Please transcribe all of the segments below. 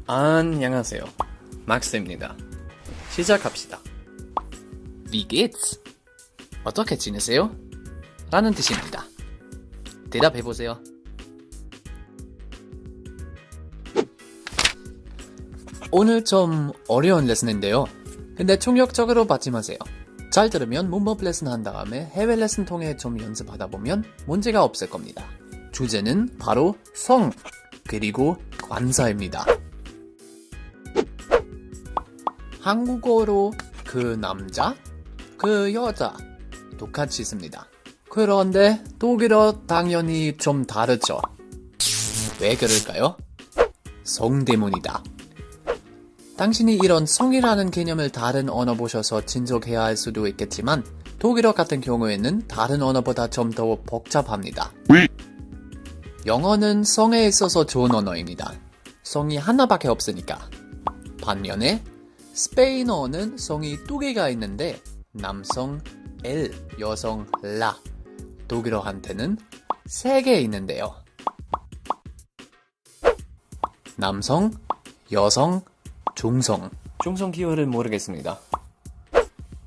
안녕하세요. 막스입니다. 시작합시다. Wie geht's? 어떻게 지내세요? 라는 뜻입니다. 대답해보세요. 오늘 좀 어려운 레슨인데요. 근데 충격적으로 받지 마세요. 잘 들으면 문법 레슨 한 다음에 해외 레슨 통해 좀 연습하다 보면 문제가 없을 겁니다. 주제는 바로 성, 그리고 관사입니다. 한국어로 그 남자, 그 여자 똑같이 씁니다. 그런데 독일어 당연히 좀 다르죠. 왜 그럴까요? 성 때문이다. 당신이 이런 성이라는 개념을 다른 언어 보셔서 진족해야 할 수도 있겠지만 독일어 같은 경우에는 다른 언어보다 좀 더 복잡합니다. 영어는 성에 있어서 좋은 언어입니다. 성이 하나밖에 없으니까. 반면에 스페인어는 성이 2개가 있는데 남성 L, 여성 라, 독일어한테는 3개 있는데요. 남성, 여성, 중성. 중성 기호를 모르겠습니다.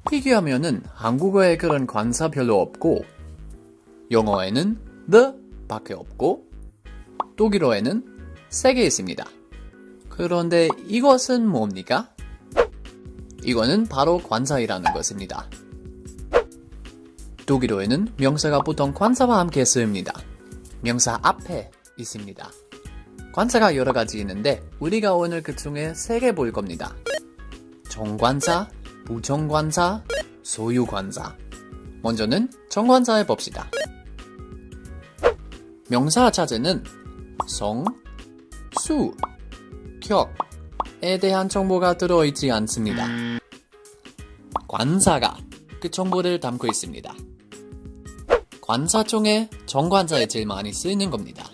비교하면은 한국어에 그런 관사 별로 없고 영어에는 the 밖에 없고 독일어에는 3개 있습니다. 그런데 이것은 뭡니까? 이거는 바로 관사이라는 것입니다. 독일어에는 명사가 보통 관사와 함께 쓰입니다. 명사 앞에 있습니다. 관사가 여러 가지 있는데 우리가 오늘 그 중에 3개 볼 겁니다. 정관사, 부정관사, 소유관사. 먼저는 정관사 해봅시다. 명사 자체는 성, 수, 격에 대한 정보가 들어있지 않습니다. 관사가 그 정보를 담고 있습니다. 관사 중에 정관사에 제일 많이 쓰이는 겁니다.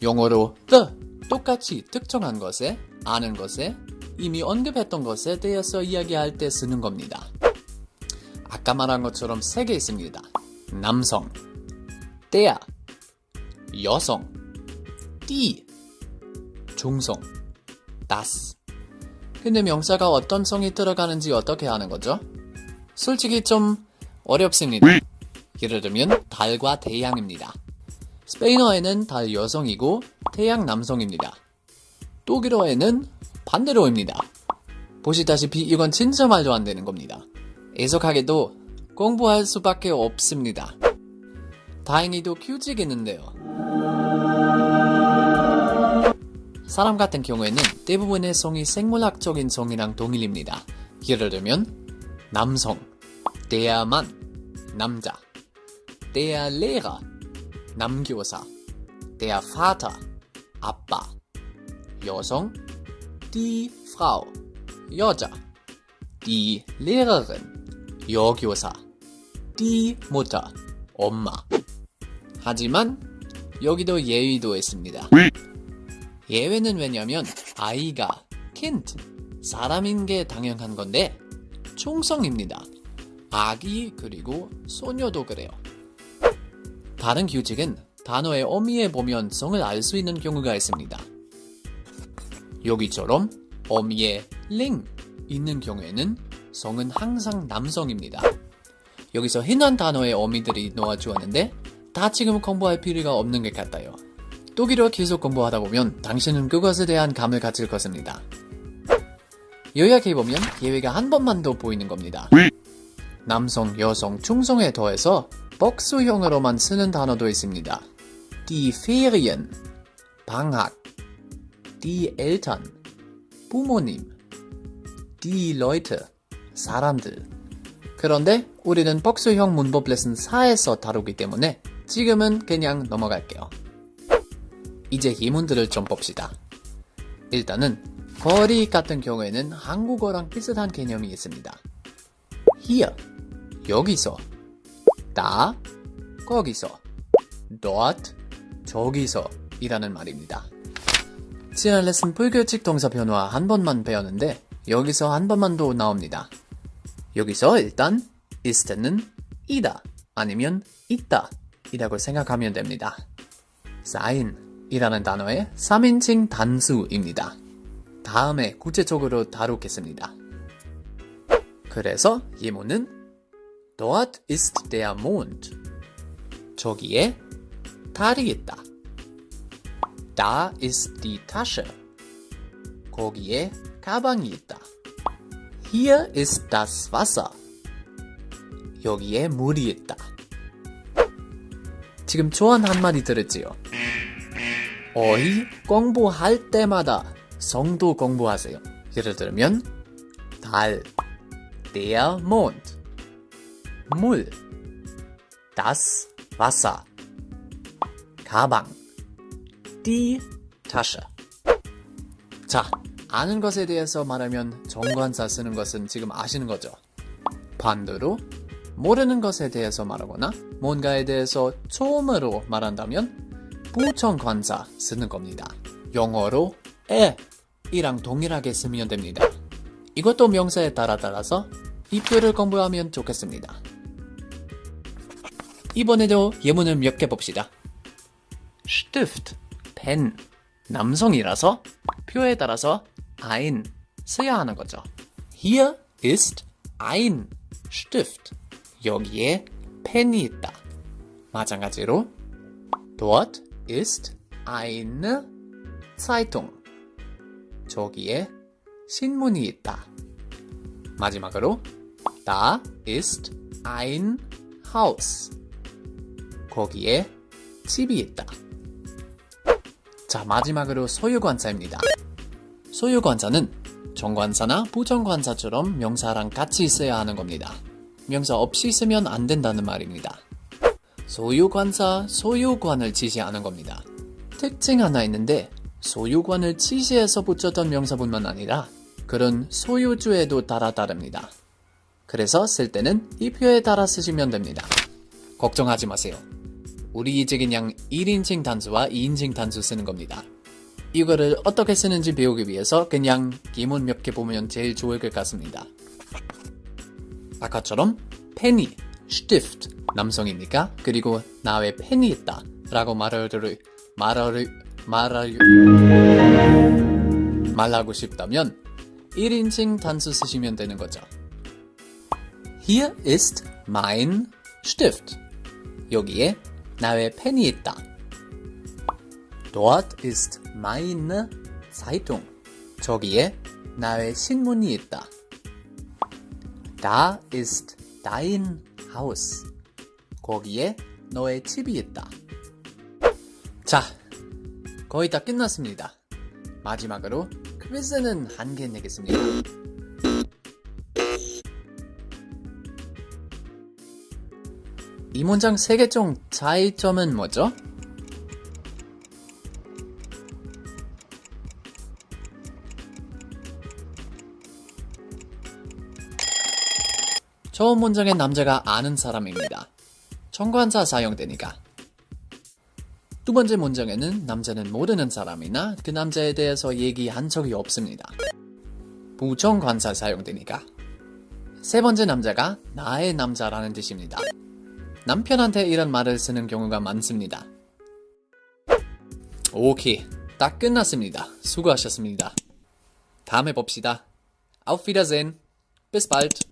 영어로 the 똑같이 특정한 것에, 아는 것에, 이미 언급했던 것에 대해서 이야기할 때 쓰는 겁니다. 아까 말한 것처럼 3개 있습니다. 남성, der, 여성, die, 중성, das. 근데 명사가 어떤 성이 들어가는지 어떻게 아는 거죠? 솔직히 좀 어렵습니다. 예를 들면 달과 태양입니다. 스페인어에는 달 여성이고 태양 남성입니다. 독일어에는 반대로입니다. 보시다시피 이건 진짜 말도 안 되는 겁니다. 애석하게도 공부할 수밖에 없습니다. 다행히도 규칙이 있는데요. 사람 같은 경우에는 대부분의 성이 생물학적인 성이랑 동일입니다. 예를 들면 남성, der Mann, 남자, der Lehrer, 남교사, der Vater, 아빠, 여성, die Frau, 여자, die Lehrerin, 여교사, die Mutter, 엄마. 하지만 여기도 예의도 있습니다. 예외는 왜냐면 아이가 kind, 사람인 게 당연한 건데 총성입니다. 아기 그리고 소녀도 그래요. 다른 규칙은 단어의 어미에 보면 성을 알 수 있는 경우가 있습니다. 여기처럼 어미에 ling 있는 경우에는 성은 항상 남성입니다. 여기서 흔한 단어의 어미들이 놓아주었는데 다 지금 공부할 필요가 없는 것 같아요. 독일어 계속 공부하다 보면 당신은 그것에 대한 감을 가질 것입니다. 요약해보면 예외가 한 번만 더 보이는 겁니다. 남성, 여성, 중성에 더해서 복수형으로만 쓰는 단어도 있습니다. Die Ferien, 방학, die Eltern, 부모님, die Leute, 사람들. 그런데 우리는 복수형 문법 레슨 4에서 다루기 때문에 지금은 그냥 넘어갈게요. 이제 예문들을 좀 봅시다. 일단은 거리 같은 경우에는 한국어랑 비슷한 개념이 있습니다. Here, 여기서, da, 거기서, dort, 저기서 이라는 말입니다. 지난 레슨 불규칙 동사 변화 한 번만 배웠는데 여기서 한 번만 더 나옵니다. 여기서 일단 ist는 이다 아니면 있다 이라고 생각하면 됩니다. sein 이라는 단어의 3인칭 단수입니다. 다음에 구체적으로 다루겠습니다. 그래서 예문은 Dort ist der Mond. 저기에 달이 있다. Da ist die Tasche. 거기에 가방이 있다. Hier ist das Wasser. 여기에 물이 있다. 지금 조언 한마디 들었지요? 어휘 공부할 때마다 성도 공부하세요. 예를 들면 달, der Mond, 물, das Wasser, 가방, die Tasche. 자, 아는 것에 대해서 말하면 정관사 쓰는 것은 지금 아시는 거죠? 반대로 모르는 것에 대해서 말하거나 뭔가에 대해서 처음으로 말한다면 부정관사 쓰는 겁니다. 영어로 이랑 동일하게 쓰면 됩니다. 이것도 명사에 따라서 이 표를 공부하면 좋겠습니다. 이번에도 예문을 몇 개 봅시다. Stift, 펜, 남성이라서 표에 따라서 ein 써야 하는 거죠. Hier ist ein Stift. 여기에 펜이 있다. 마찬가지로 Dort ist eine Zeitung. 저기에 신문이 있다. 마지막으로 Da ist ein Haus. 거기에 집이 있다. 자, 마지막으로 소유관사입니다. 소유관사는 정관사나 부정관사처럼 명사랑 같이 써야 하는 겁니다. 명사 없이 쓰면 안 된다는 말입니다. 소유관사, 소유관을 지시하는 겁니다. 특징 하나 있는데 소유관을 지시해서 붙였던 명사뿐만 아니라 그런 소유주에도 따라 다릅니다. 그래서 쓸 때는 이 표에 따라 쓰시면 됩니다. 걱정하지 마세요. 우리 이제 그냥 1인칭 단수와 2인칭 단수 쓰는 겁니다. 이거를 어떻게 쓰는지 배우기 위해서 그냥 기문 몇 개 보면 제일 좋을 것 같습니다. 아까처럼 펜이, stift, 남성이니까 그리고 나에 펜이 있다 라고 말하고 싶다면 1인칭 단수 쓰시면 되는 거죠. Hier ist mein Stift. 여기에 나의 펜이 있다. Dort ist meine Zeitung. 저기에 나의 신문이 있다. Da ist dein Haus. 거기에 너의 집이 있다. 자, 거의 다 끝났습니다. 마지막으로 퀴즈는 한 개 내겠습니다. 이 문장 3개 중 차이점은 뭐죠? 처음 문장의 남자가 아는 사람입니다. 정관사 사용되니까. 두 번째 문장에는 남자는 모르는 사람이나 그 남자에 대해서 얘기한 적이 없습니다. 부정관사 사용되니까. 세 번째 남자가 나의 남자라는 뜻입니다. 남편한테 이런 말을 쓰는 경우가 많습니다. 오케이, 다 끝났습니다. 수고하셨습니다. 다음에 봅시다. Auf Wiedersehen. Bis bald.